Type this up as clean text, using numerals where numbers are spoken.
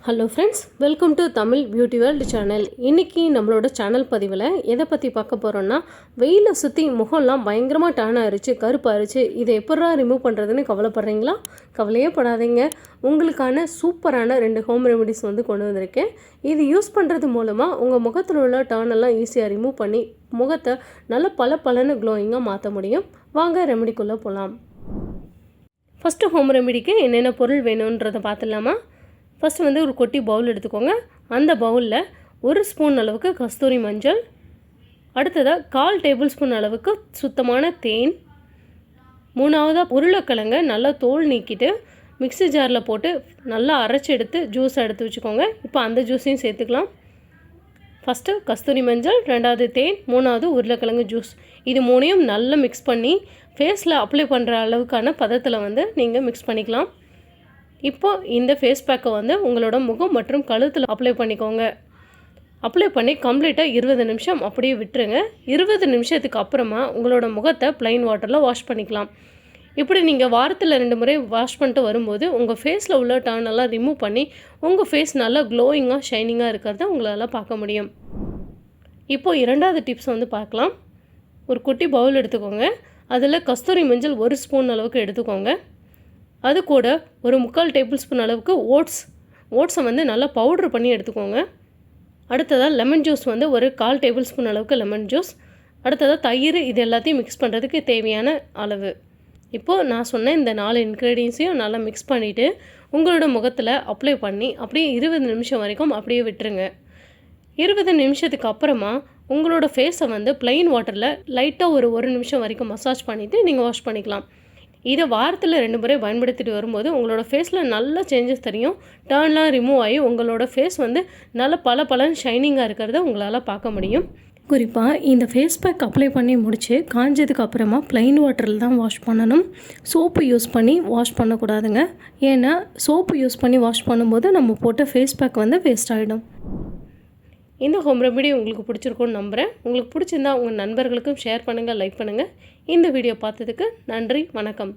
Hello friends, welcome to Tamil beauty world channel. இன்றைக்கி நம்மளோட channel பதிவில் எதை பற்றி பார்க்க போகிறோன்னா, வெயிலை சுற்றி முகம்லாம் பயங்கரமாக டேன் ஆயிடுச்சு, கருப்பாயிருச்சு. இதை எப்படா ரிமூவ் பண்ணுறதுன்னு கவலைப்படுறீங்களா? கவலையே படாதீங்க. உங்களுக்கான சூப்பரான 2 ஹோம் ரெமெடிஸ் கொண்டு வந்திருக்கேன். இது யூஸ் பண்ணுறது மூலமாக உங்கள் முகத்தில் உள்ள டேனெல்லாம் ஈஸியாக ரிமூவ் பண்ணி முகத்தை நல்ல பளபளன்னு க்ளோயிங்காக மாற்ற முடியும். வாங்க ரெமெடிக்குள்ளே போகலாம். ஃபஸ்ட்டு ஹோம் ரெமெடிக்கு என்னென்ன பொருள் வேணுன்றதை பார்த்துடலாமா? ஃபஸ்ட்டு ஒரு கொட்டி பவுல் எடுத்துக்கோங்க. அந்த பவுலில் 1 ஸ்பூன் அளவுக்கு கஸ்தூரி மஞ்சள், அடுத்ததாக 1/4 டேபிள் ஸ்பூன் அளவுக்கு சுத்தமான தேன், 3ஆவதாக உருளைக்கிழங்க நல்லா தோல் நீக்கிட்டு மிக்ஸி ஜாரில் போட்டு நல்லா அரைச்சி எடுத்து ஜூஸ் எடுத்து வச்சுக்கோங்க. இப்போ அந்த ஜூஸையும் சேர்த்துக்கலாம். ஃபஸ்ட்டு கஸ்தூரி மஞ்சள், 2வது தேன், 3வது உருளைக்கிழங்கு ஜூஸ். இது 3ஐயும் நல்லா மிக்ஸ் பண்ணி ஃபேஸில் அப்ளை பண்ணுற அளவுக்கான பதத்தில் நீங்கள் மிக்ஸ் பண்ணிக்கலாம். இப்போ இந்த ஃபேஸ் பேக்கை உங்களோட முகம் மற்றும் கழுத்தில் அப்ளை பண்ணிக்கோங்க. அப்ளை பண்ணி கம்ப்ளீட்டாக 20 நிமிஷம் அப்படியே விட்டுருங்க. 20 நிமிஷத்துக்கு அப்புறமா உங்களோட முகத்தை ப்ளைன் வாட்டரில் வாஷ் பண்ணிக்கலாம். இப்படி நீங்கள் வாரத்தில் 2 முறை வாஷ் பண்ணிட்டு வரும்போது உங்கள் ஃபேஸில் உள்ள டர்னெல்லாம் ரிமூவ் பண்ணி உங்கள் ஃபேஸ் நல்லா க்ளோயிங்காக ஷைனிங்காக இருக்கிறத உங்களால் பார்க்க முடியும். இப்போது 2வது டிப்ஸ் பார்க்கலாம். ஒரு குட்டி பவுல் எடுத்துக்கோங்க. அதில் கஸ்தூரி மஞ்சள் 1 ஸ்பூன் அளவுக்கு எடுத்துக்கோங்க. அது கூட ஒரு 3/4 டேபிள் ஸ்பூன் அளவுக்கு ஓட்ஸை நல்லா பவுட்ரு பண்ணி எடுத்துக்கோங்க. அடுத்ததாக லெமன் ஜூஸ் ஒரு 1/4 டேபிள் ஸ்பூன் அளவுக்கு லெமன் ஜூஸ். அடுத்ததாக தயிர். இது எல்லாத்தையும் மிக்ஸ் பண்ணுறதுக்கு தேவையான அளவு. இப்போது நான் சொன்ன இந்த 4 இன்க்ரீடியன்ஸையும் நல்லா மிக்ஸ் பண்ணிவிட்டு உங்களோட முகத்தில் அப்ளை பண்ணி அப்படியே 20 நிமிஷம் வரைக்கும் அப்படியே விட்டுருங்க. 20 நிமிஷத்துக்கு அப்புறமா உங்களோட ஃபேஸை ப்ளைன் வாட்டரில் லைட்டாக ஒரு நிமிஷம் வரைக்கும் மசாஜ் பண்ணிவிட்டு நீங்கள் வாஷ் பண்ணிக்கலாம். இதை வாரத்தில் 2 முறை பயன்படுத்திட்டு வரும்போது உங்களோட ஃபேஸில் நல்ல சேஞ்சஸ் தெரியும். டர்ன்லாம் ரிமூவ் ஆகி உங்களோட ஃபேஸ் நல்ல பளபளன்னு ஷைனிங்காக இருக்கிறத உங்களால் பார்க்க முடியும். குறிப்பாக இந்த ஃபேஸ் பேக் அப்ளை பண்ணி முடித்து காஞ்சதுக்கு அப்புறமா ப்ளைன் வாட்டரில் தான் வாஷ் பண்ணணும். சோப்பு யூஸ் பண்ணி வாஷ் பண்ணக்கூடாதுங்க. ஏன்னா சோப்பு யூஸ் பண்ணி வாஷ் பண்ணும்போது நம்ம போட்ட ஃபேஸ் பேக் வேஸ்ட் ஆகிடும். இந்த ஹோம் ரெமெடி உங்களுக்கு பிடிச்சிருக்குன்னு நம்புகிறேன். உங்களுக்கு பிடிச்சிருந்தா உங்கள் நண்பர்களுக்கும் ஷேர் பண்ணுங்கள், லைக் பண்ணுங்கள். இந்த வீடியோ பார்த்ததுக்கு நன்றி, வணக்கம்.